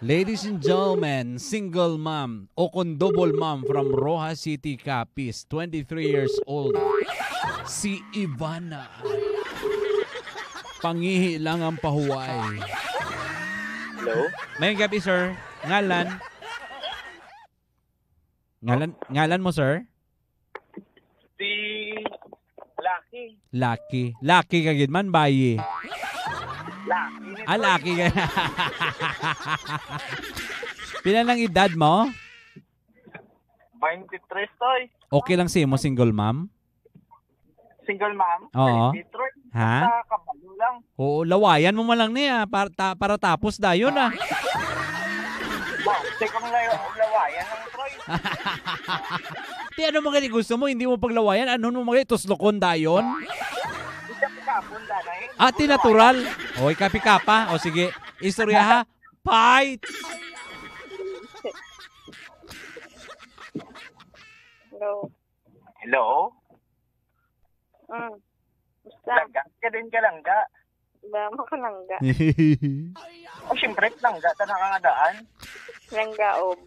Ladies and gentlemen, single mom o double mom from Rojas City, Capiz, 23 years old. Si Ivana. Pangihi lang ang pahuway. Hello? Mayang gabi, sir. Ngalan? Ngalan mo, sir? Si Lucky. Lucky ka gid man, bayi. Lucky. Lucky ka. Pila lang edad mo? 23, toy. Okay lang siya mo, single mom? Single mom? Oo. 23. Ha? Kabalo lang. Oo, lawayan mo man lang niya para tapos dayon ah. Wow, teka mo lawayan ng Troy. Di ano mga gusto mo, hindi mo paglawayan, ano mo mga tuslokon dayon? Ati natural. O, ikapi ka pa. O sige, istorya ha. Fight! Hello? Hello? Basta. Langga ka din ka langga. Ba, makalangga. O, siyempre, langga ta nakangadaan. Langgaob.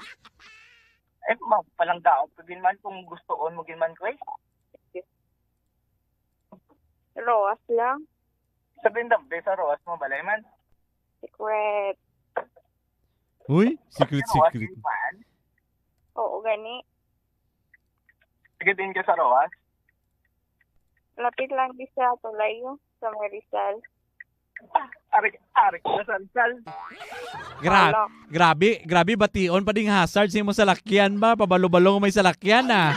Eh, magpalanggaob ka din man kung gustoon mo gin man ko eh. Roas lang. Sabihin dambe sa Roas mo balay man. Secret. Uy, secret. Oo, gani. Sige din ka sa Roas. Lapit lang di sa Tulayo, sa Marisal. Arik na sa Rizal. Grabe bation pa ding hazard sa mo salakyan ba? Pabalo-balong may salakyan ah.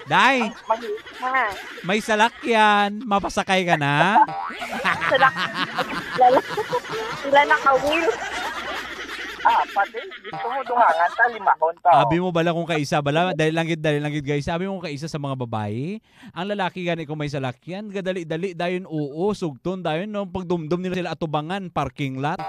Day. May salakyan. Mapasakay ka na? Sila nakawil. Pati. Gusto mo dungangan ta, limahon ta. Sabi mo bala kung kaisa bala, dahil langit guys. Sabi mo kaisa sa mga babae, ang lalaki gani kung may salakyan, gadali-dali dayon sugton dayon no pagdumdum nila sila atubangan parking lot.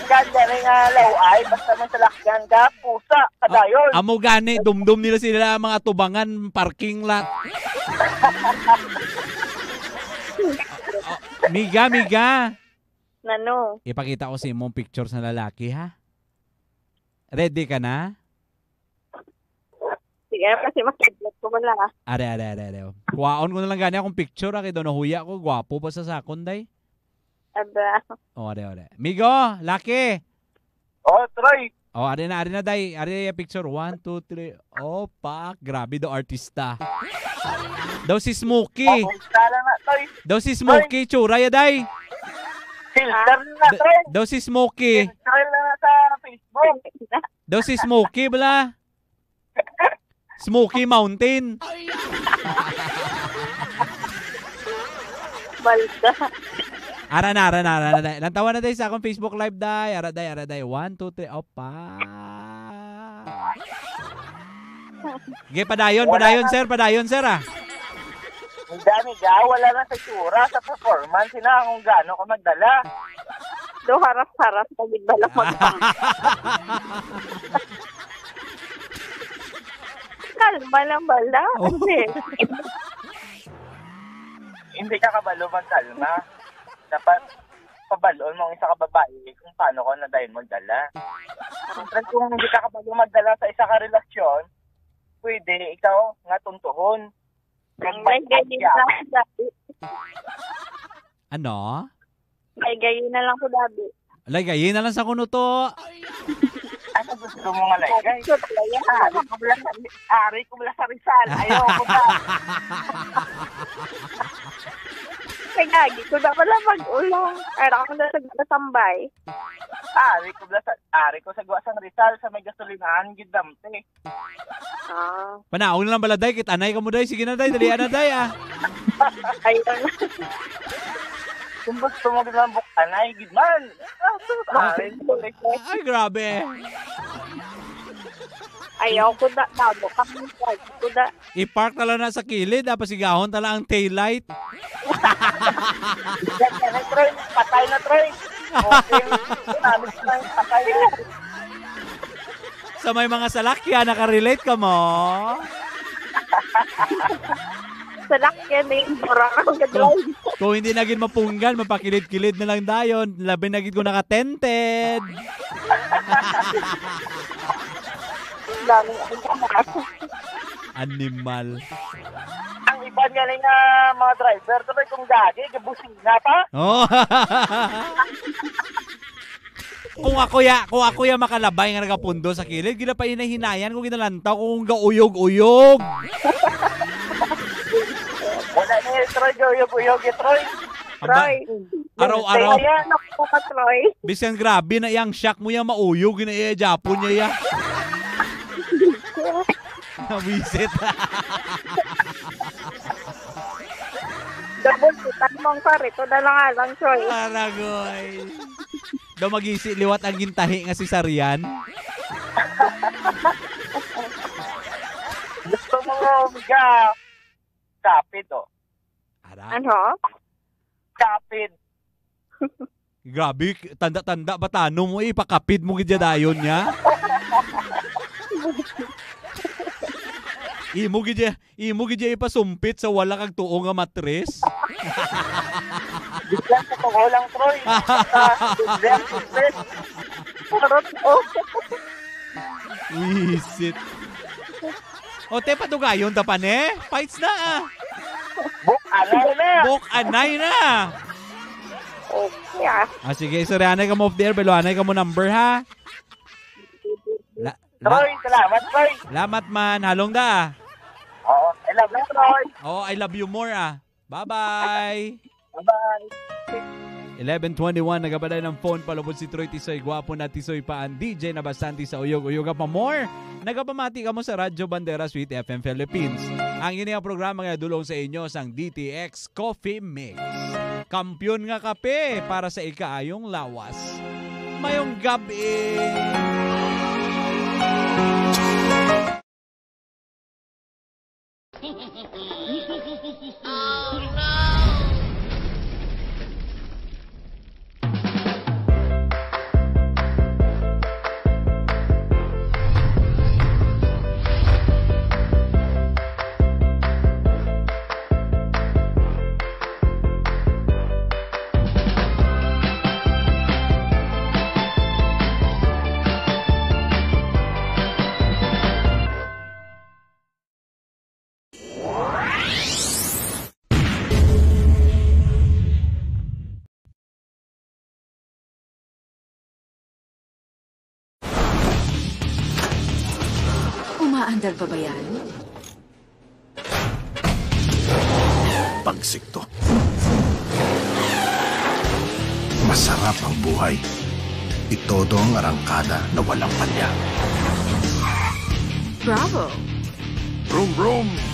Ganda rin nga laway, basta man salakyan ka, pusa, kadayon. Amo gani, dumdum nila sila mga atubangan parking lot. Miga. Nano? Ipakita ko sa imong pictures na lalaki, ha? Ready ka na? Sige, kasi makikita ko wala. Are. Kuwaon ko na lang gani akong picture, kaya doon nahuya ko. Gwapo pa sa sakon, day. Ada. O, are. Migo, laki. Troy. O, are na, day. Are yung picture. 1, 2, 3. O, pak. Grabe daw, artista. Daw si Smokey. Daw si Smokey, tsura ya, day. Filter na, Troy. Daw si Smokey. Filter na sa Facebook. Daw si Smokey, bala. Smoky Mountain. Balda. Ara na. Lantawa na tayo sa akong Facebook Live, day. Ara day. 1, 2, 3. Opa. Okay, padayon, sir, ah. Dami wala na sa tsura, sa performance, sina kung gaano ka magdala. Do harap-harap, pagid balak magpang. Kalma lang bala. Oh. Hindi ka kabalo magkalma. Dapat pabaloon mo ang isa ka babae kung paano ka na dahil magdala. Kung hindi ka kabalo magdala sa isa ka relasyon, pwede ikaw nga tuntuhon. May gayin na lang ko dabi. Ano? May gayin na lang ko dabi. Lagayin na lang sa kuno to. Ano gusto mo nga lagay? Ari ko mula sa Rizal. Ayoko ba? Kagagi ko na pala mag-ulang. Ara ako na tambay. Ari ko sa Guasang Rizal sa may gasolinahan gidamte. Panaog na lang bala, day. Kitanay ka mo, day. Sige na, day. Dalian na, day, ah. Ayun. Kung gusto mo din lang bukanay, gidman. Ay, grabe. Ayaw ko da. Damo kami. Ko da. I-park na lang na sa kilid. Tapos sigahon na lang ang taillight. Patay na, Troy. Okay. Patay na. Sa may mga salakyan, nakarelate ka mo? Salakyan na yung burang ang gadrive. Kung hindi naging mapunggan, mapakilid-kilid na lang dayon. Labi naging ko nakatented. Daming ang Animal. Ang iba niya lang na mga driver, sabay kung gagi, gabusina pa. Oh. kung ako ya makalabay nga nagapundo sa kilid, gila pa hinahinayan kung ginalantaw kung gauyog-uyog. Wala niya, Troy, uyog-uyog, Troy. Troy. Araw-araw. Ano po ka, Troy? Bisan grabe na yang shock mo yung mauyog, gina Japon niya ya. Nawisit. Double putan mong parito na lang, Troy. Aragoy. Daw mag-isi liwat ang gintahi nga si Sarian. Gusto mo umiga. Kapit, oh. Ara. Ano? Kapit. Grabe, tanda-tanda batano mo pakapid mo gidya dayon niya. Imo gidya ipasumpit sa wala kag tuo nga matres. Biglang sa tungo lang, Troy. Biglang suspect. Parot, oh. Wisit. O te patugayon ta pa ne? Fights na ah. Buk Anay na. Yeah. Sige, sorry ka mo off there, beloanay ka mo number ha. Troy, salamat, Troy. Salamat man, halong da. Oo, I love you, Troy. Oh, I love you more ah. Bye-bye. Bye-bye. 11:21 nagabalay ng phone palubod si Troy Tisoy, gwapo na Tisoy pa ang DJ na bastanti sa uyog-uyoga pa more. Nagapamati ka mo sa Radyo Bandera Sweet FM Philippines. Ang ini nga programa nga dulong sa inyo sang DTX Coffee Mix. Kampyon nga kape para sa ikaayong lawas. Mayong gabi. Oh no! Umaandar pa ba yan? Pagsikto. Masarap ang buhay. Itodo ang arangkada na walang palya. Bravo! Brum brum!